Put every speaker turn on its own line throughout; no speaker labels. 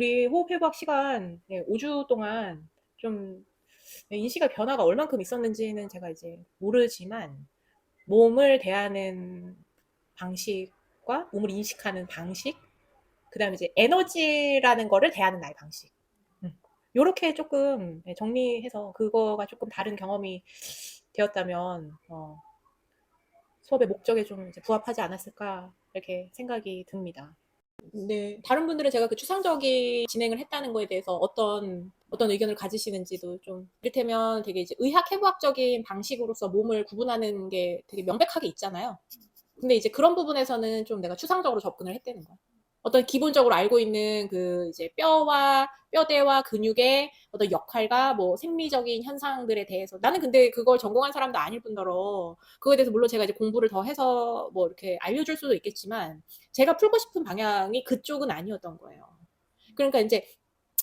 우리 호흡회복 시간 5주 동안 좀 인식의 변화가 얼만큼 있었는지는 제가 이제 모르지만 몸을 대하는 방식과 몸을 인식하는 방식, 그다음에 이제 에너지라는 거를 대하는 나의 방식. 요렇게 조금 정리해서 그거가 조금 다른 경험이 되었다면 수업의 목적에 좀 이제 부합하지 않았을까 이렇게 생각이 듭니다. 네, 다른 분들은 제가 그 추상적인 진행을 했다는 거에 대해서 어떤 의견을 가지시는지도 좀, 이를테면 되게 이제 의학 해부학적인 방식으로서 몸을 구분하는 게 되게 명백하게 있잖아요. 근데 이제 그런 부분에서는 좀 내가 추상적으로 접근을 했다는 거야. 어떤 기본적으로 알고 있는 그 이제 뼈와 뼈대와 근육의 어떤 역할과 뭐 생리적인 현상들에 대해서, 나는 근데 그걸 전공한 사람도 아닐 뿐더러 그거에 대해서 물론 제가 이제 공부를 더 해서 뭐 이렇게 알려줄 수도 있겠지만 제가 풀고 싶은 방향이 그쪽은 아니었던 거예요. 그러니까 이제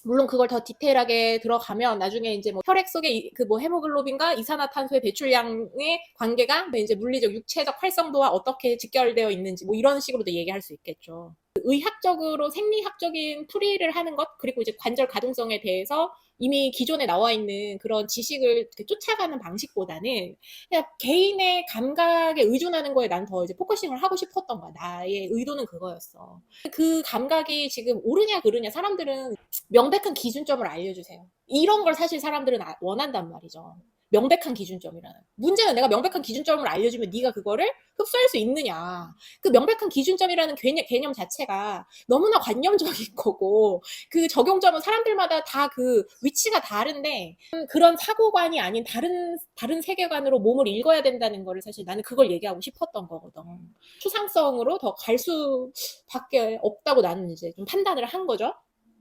물론 그걸 더 디테일하게 들어가면 나중에 이제 뭐 혈액 속의 그 뭐 헤모글로빈과 이산화탄소의 배출량의 관계가 이제 물리적, 육체적 활성도와 어떻게 직결되어 있는지 뭐 이런 식으로도 얘기할 수 있겠죠. 의학적으로 생리학적인 풀이를 하는 것, 그리고 이제 관절 가동성에 대해서 이미 기존에 나와 있는 그런 지식을 쫓아가는 방식보다는 그냥 개인의 감각에 의존하는 거에 난 더 이제 포커싱을 하고 싶었던 거야. 나의 의도는 그거였어. 그 감각이 지금 옳으냐 그르냐, 사람들은 명백한 기준점을 알려주세요. 이런 걸 사실 사람들은 원한단 말이죠. 명백한 기준점이라는. 문제는 내가 명백한 기준점을 알려주면 네가 그거를 흡수할 수 있느냐. 그 명백한 기준점이라는 개념 자체가 너무나 관념적인 거고, 그 적용점은 사람들마다 다 그 위치가 다른데, 그런 사고관이 아닌 다른 세계관으로 몸을 읽어야 된다는 거를 사실 나는 그걸 얘기하고 싶었던 거거든. 추상성으로 더 갈 수밖에 없다고 나는 이제 좀 판단을 한 거죠.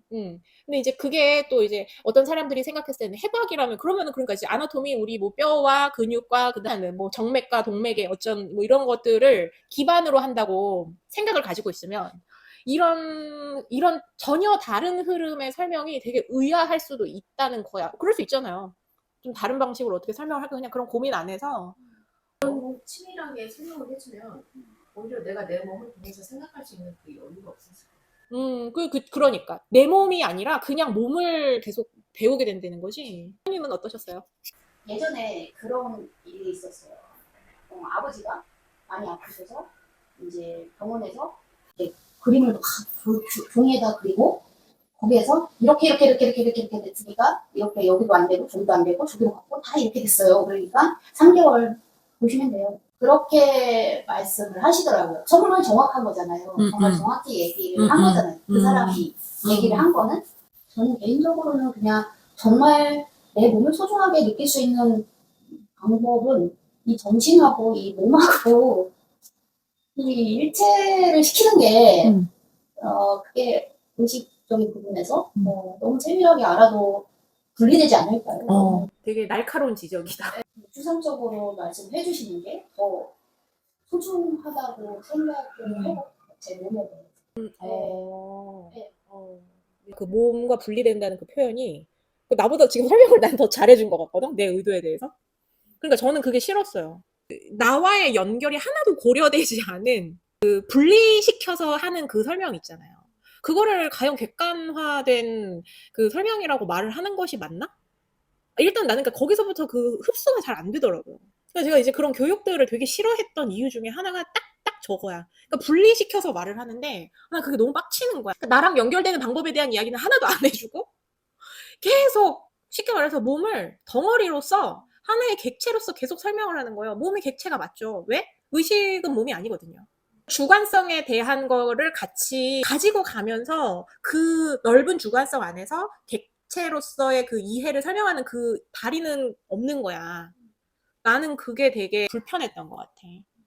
근데 이제 그게 또 이제 어떤 사람들이 생각했을 때는 해부학이라면 그러면은, 그러니까 이제 아나토미, 우리 뭐 뼈와 근육과 그다음에 뭐 정맥과 동맥의 어쩐 뭐 이런 것들을 기반으로 한다고 생각을 가지고 있으면 이런 전혀 다른 흐름의 설명이 되게 의아할 수도 있다는 거야. 그럴 수 있잖아요. 좀 다른 방식으로 어떻게 설명을 할까, 그냥 그런 고민 안 해서.
너무 치밀하게 설명을 해주면 오히려 내가 내 몸을 보면서 생각할 수 있는 그 여유가 없었을 거야.
그러니까 내 몸이 아니라 그냥 몸을 계속 배우게 된다는 거지. 선생님은 어떠셨어요?
예전에 그런 일이 있었어요. 아버지가 많이 아프셔서 이제 병원에서 이렇게 그림을 막 종이에다 그리고 거기에서 이렇게 됐으니까 이렇게 여기도 안 되고 저기도 안 되고 저기로 갔고 다 이렇게 됐어요. 그러니까 3개월 보시면 돼요. 그렇게 말씀을 하시더라고요. 정말 정확한 거잖아요. 정말 정확히 얘기를 한 거잖아요. 그 사람이 얘기를 한 거는. 저는 개인적으로는 그냥 정말 내 몸을 소중하게 느낄 수 있는 방법은 이 정신하고 이 몸하고 이 일체를 시키는 게 그게 의식적인 부분에서 너무 세밀하게 알아도 분리되지 않을까요?
되게 날카로운 지적이다.
추상적으로 말씀해 주시는 게 더 소중하다고 생각을 해요. 제 몸에 대해서. 네.
그 몸과 분리된다는 그 표현이 나보다 지금 설명을 난 더 잘해준 것 같거든, 내 의도에 대해서. 그러니까 저는 그게 싫었어요. 나와의 연결이 하나도 고려되지 않은 그 분리시켜서 하는 그 설명 있잖아요. 그거를 과연 객관화된 그 설명이라고 말을 하는 것이 맞나? 일단 나는 그러니까 거기서부터 그 흡수가 잘 안 되더라고요. 그래서 제가 이제 그런 교육들을 되게 싫어했던 이유 중에 하나가 딱 저거야. 그러니까 분리시켜서 말을 하는데 나 그게 너무 빡치는 거야. 그러니까 나랑 연결되는 방법에 대한 이야기는 하나도 안 해주고 계속 쉽게 말해서 몸을 덩어리로서 하나의 객체로서 계속 설명을 하는 거예요. 몸이 객체가 맞죠. 왜? 의식은 몸이 아니거든요. 주관성에 대한 거를 같이 가지고 가면서 그 넓은 주관성 안에서 객체로서의 그 이해를 설명하는 그 다리는 없는 거야. 나는 그게 되게 불편했던 것 같아.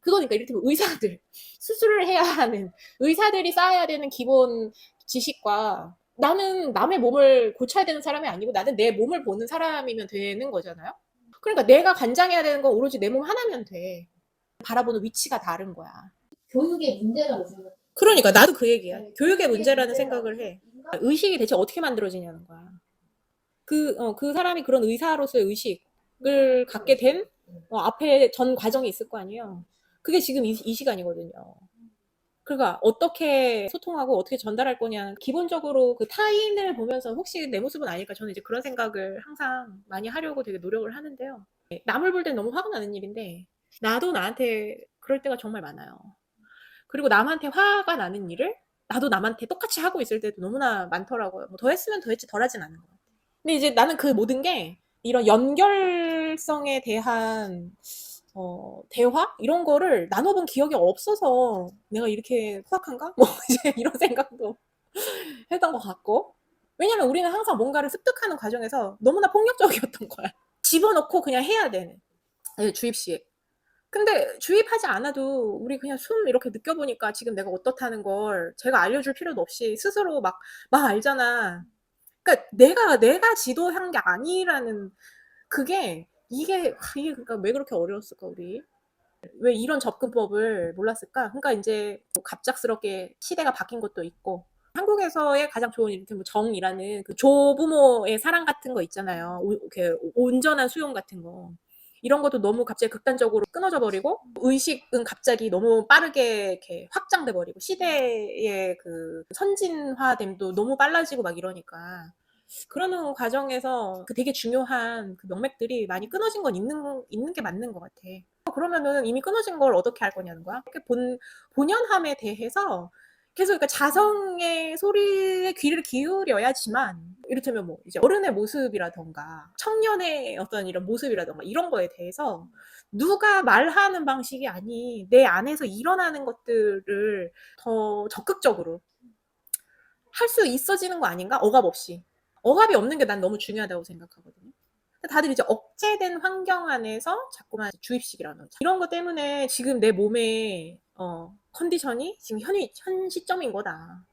그거니까 이를테면 의사들, 수술을 해야 하는 의사들이 쌓아야 되는 기본 지식과, 나는 남의 몸을 고쳐야 되는 사람이 아니고 나는 내 몸을 보는 사람이면 되는 거잖아요. 그러니까 내가 관장해야 되는 건 오로지 내 몸 하나면 돼. 바라보는 위치가 다른 거야.
교육의 문제라고 생각해요.
그러니까 나도 그 얘기야.
네,
교육의 문제라는
문제라고
생각을 해.
인간
의식이 대체 어떻게 만들어지냐는 거야. 그 사람이 그런 의사로서의 의식을 갖게 된 앞에 전 과정이 있을 거 아니에요. 그게 지금 이 시간이거든요. 그러니까 어떻게 소통하고 어떻게 전달할 거냐. 기본적으로 그 타인을 보면서 혹시 내 모습은 아닐까 저는 이제 그런 생각을 항상 많이 하려고 되게 노력을 하는데요. 남을 볼 땐 너무 화가 나는 일인데 나도 나한테 그럴 때가 정말 많아요. 그리고 남한테 화가 나는 일을 나도 남한테 똑같이 하고 있을 때도 너무나 많더라고요. 뭐 더 했으면 더 했지 덜 하진 않은 것 같아요. 근데 이제 나는 그 모든 게 이런 연결성에 대한 대화 이런 거를 나눠본 기억이 없어서 내가 이렇게 후악한가? 뭐 이제 이런 생각도 했던 것 같고. 왜냐면 우리는 항상 뭔가를 습득하는 과정에서 너무나 폭력적이었던 거야. 집어넣고 그냥 해야 되는. 주입식. 근데 주입하지 않아도 우리 그냥 숨 이렇게 느껴보니까 지금 내가 어떻다는 걸 제가 알려줄 필요도 없이 스스로 막 알잖아. 그러니까 내가 지도한 게 아니라는 이게 그러니까 왜 그렇게 어려웠을까 우리? 왜 이런 접근법을 몰랐을까? 그러니까 이제 갑작스럽게 시대가 바뀐 것도 있고 한국에서의 가장 좋은 이렇게 뭐 정이라는 그 조부모의 사랑 같은 거 있잖아요. 이렇게 온전한 수용 같은 거. 이런 것도 너무 갑자기 극단적으로 끊어져 버리고 의식은 갑자기 너무 빠르게 이렇게 확장돼 버리고 시대의 그 선진화됨도 너무 빨라지고 막 이러니까 그러는 과정에서 그 되게 중요한 그 명맥들이 많이 끊어진 건 있는 게 맞는 것 같아. 그러면은 이미 끊어진 걸 어떻게 할 거냐는 거야. 이렇게 본연함에 대해서 계속 그러니까 자성의 소리에 귀를 기울여야지만 이를테면 뭐 이제 어른의 모습이라던가 청년의 어떤 이런 모습이라던가 이런 거에 대해서 누가 말하는 방식이 아닌 내 안에서 일어나는 것들을 더 적극적으로 할 수 있어지는 거 아닌가? 억압 없이. 억압이 없는 게 난 너무 중요하다고 생각하거든요. 다들 이제 억제된 환경 안에서 자꾸만 주입식이라든지 이런 것 때문에 지금 내 몸의 컨디션이 지금 현 시점인 거다.